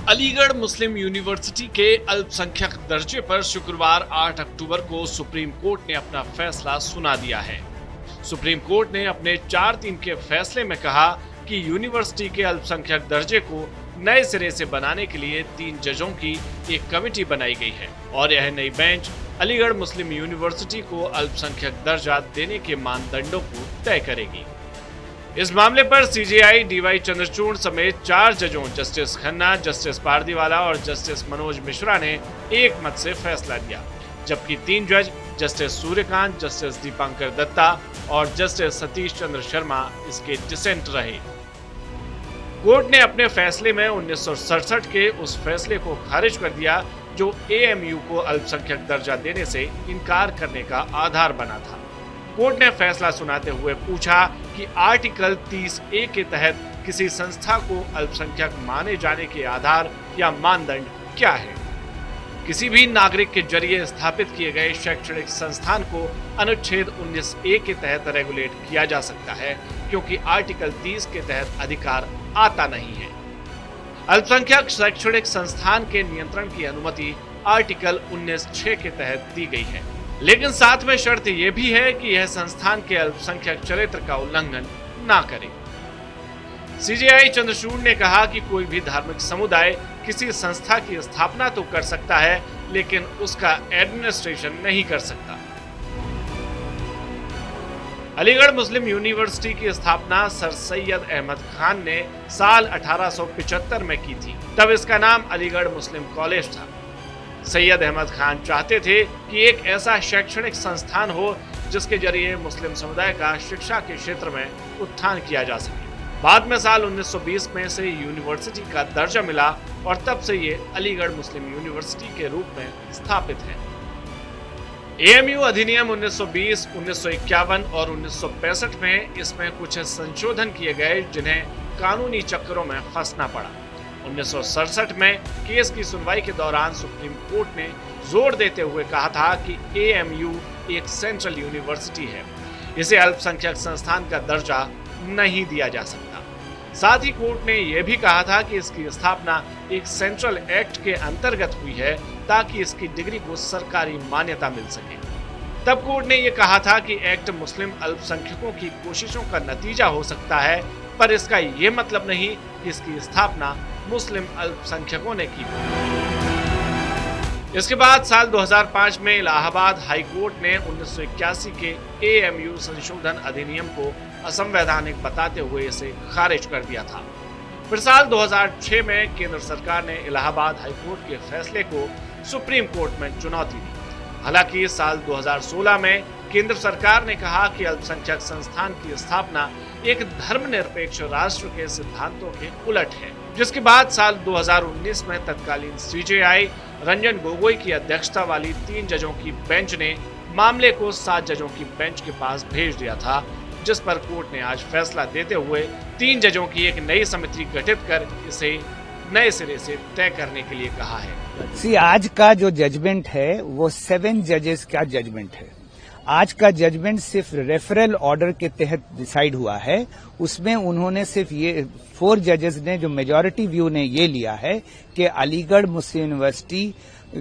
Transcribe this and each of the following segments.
Aligarh Muslim university के अल्पसंख्यक दर्जे पर शुक्रवार 8 अक्टूबर को सुप्रीम कोर्ट ने अपना फैसला सुना दिया है। सुप्रीम कोर्ट ने अपने 4-3 के फैसले में कहा कि यूनिवर्सिटी के अल्पसंख्यक दर्जे को नए सिरे से बनाने के लिए 3 जजों की एक कमेटी बनाई गई है और यह नई बेंच अलीगढ़ मुस्लिम यूनिवर्सिटी को अल्पसंख्यक दर्जा देने के मानदंडों को तय करेगी। इस मामले पर सीजेआई डीवाई चंद्रचूड़ समेत 4 जजों जस्टिस खन्ना, जस्टिस पारदीवाला और जस्टिस मनोज मिश्रा ने एक मत से फैसला दिया, जबकि 3 जज जस्टिस सूर्यकांत, जस्टिस दीपांकर दत्ता और जस्टिस सतीश चंद्र शर्मा इसके डिसेंट रहे। कोर्ट ने अपने फैसले में 1967 के उस फैसले को खारिज कर दिया जो एएमयू को अल्पसंख्यक दर्जा देने से इनकार करने का आधार बना था। कोर्ट ने फैसला सुनाते हुए पूछा कि आर्टिकल 30A के तहत किसी संस्था को अल्पसंख्यक माने जाने के आधार या मानदंड क्या है। किसी भी नागरिक के जरिए स्थापित किए गए शैक्षणिक संस्थान को अनुच्छेद 19A के तहत रेगुलेट किया जा सकता है, क्योंकि आर्टिकल 30 के तहत अधिकार आता नहीं है। अल्पसंख्यक शैक्षणिक संस्थान के नियंत्रण की अनुमति आर्टिकल 19(6) के तहत दी गई है, लेकिन साथ में शर्त यह भी है कि यह संस्थान के अल्पसंख्यक चरित्र का उल्लंघन ना करे। सीजेआई चंद्रचूड़ ने कहा कि कोई भी धार्मिक समुदाय किसी संस्था की स्थापना तो कर सकता है, लेकिन उसका एडमिनिस्ट्रेशन नहीं कर सकता। अलीगढ़ मुस्लिम यूनिवर्सिटी की स्थापना सर सैयद अहमद खान ने साल 1875 में की थी। तब इसका नाम अलीगढ़ मुस्लिम कॉलेज था। सैयद अहमद खान चाहते थे कि एक ऐसा शैक्षणिक संस्थान हो जिसके जरिए मुस्लिम समुदाय का शिक्षा के क्षेत्र में उत्थान किया जा सके। बाद में साल 1920 में से यूनिवर्सिटी का दर्जा मिला और तब से ये अलीगढ़ मुस्लिम यूनिवर्सिटी के रूप में स्थापित है। एएमयू अधिनियम 1920, 1951 और 1965 में इसमें कुछ संशोधन किए गए जिन्हें कानूनी चक्करों में फंसना पड़ा। 1967 में केस की सुनवाई के दौरान सुप्रीम कोर्ट ने जोर देते हुए कहा था कि एएमयू एक सेंट्रल यूनिवर्सिटी है, इसे अल्पसंख्यक संस्थान का दर्जा नहीं दिया जा सकता। साथ ही कोर्ट ने यह भी कहा था कि इसकी स्थापना एक सेंट्रल एक्ट के अंतर्गत हुई है ताकि इसकी डिग्री को सरकारी मान्यता मिल सके। तब कोर्ट ने यह कहा था कि एक्ट मुस्लिम अल्पसंख्यकों की कोशिशों का नतीजा हो सकता है, पर इसका यह मतलब नहीं कि इसकी स्थापना मुस्लिम अल्पसंख्यकों ने की। इसके बाद साल 2005 में इलाहाबाद हाई कोर्ट ने 1981 के एएमयू संशोधन अधिनियम को असंवैधानिक बताते हुए इसे खारिज कर दिया था। फिर साल 2006 में केंद्र सरकार ने इलाहाबाद हाई कोर्ट के फैसले को सुप्रीम कोर्ट में चुनौती दी। हालांकि साल 2016 में केंद्र सरकार ने कहा कि अल्पसंख्यक संस्थान की स्थापना एक धर्मनिरपेक्ष राष्ट्र के सिद्धांतों के उलट है, जिसके बाद साल 2019 में तत्कालीन सीजेआई रंजन गोगोई की अध्यक्षता वाली 3 जजों की बेंच ने मामले को 7 जजों की बेंच के पास भेज दिया था, जिस पर कोर्ट ने आज फैसला देते हुए 3 जजों की एक नई समिति गठित कर इसे नए सिरे से तय करने के लिए कहा है। आज का जो जजमेंट है वो 7 जजेस का जजमेंट है। आज का जजमेंट सिर्फ रेफरल ऑर्डर के तहत डिसाइड हुआ है। उसमें उन्होंने सिर्फ ये 4 जजेस ने, जो मेजॉरिटी व्यू ने ये लिया है कि अलीगढ़ मुस्लिम यूनिवर्सिटी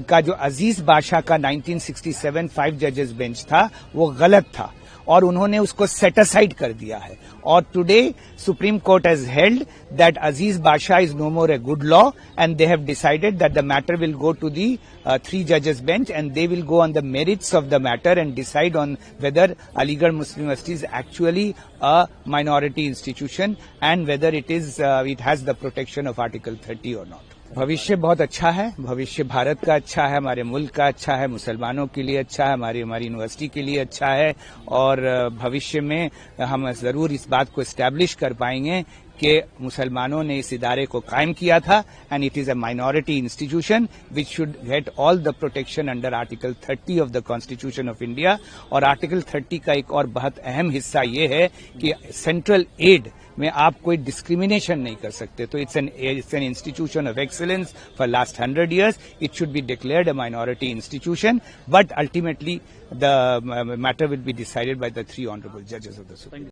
का जो अजीज बादशाह का 1967 5 जजेस बेंच था वो गलत था और उन्होंने उसको सेट असाइड कर दिया है। और today Supreme Court has held that Azeez Basha is no more a good law and they have decided that the matter will go to the 3 जजेस bench and they will go on the merits of the matter and decide on whether Aligarh Muslim University is actually a minority institution and whether it has the protection of Article 30 or not. भविष्य बहुत अच्छा है। भविष्य भारत का अच्छा है, हमारे मुल्क का अच्छा है, मुसलमानों के लिए अच्छा है, हमारी यूनिवर्सिटी के लिए अच्छा है और भविष्य में हम जरूर इस बात को एस्टैब्लिश कर पाएंगे कि मुसलमानों ने इस इदारे को कायम किया था and it is a minority institution which should get all the protection under article 30 of the constitution of India. और आर्टिकल 30 का एक और बहुत अहम हिस्सा ये है कि सेंट्रल एड में आप कोई डिस्क्रिमिनेशन नहीं कर सकते। तो it's an institution of excellence for last 100 years. It should be declared a minority institution, but ultimately the matter will be decided by the 3 honourable जजेस ऑफ द सुप्रीम।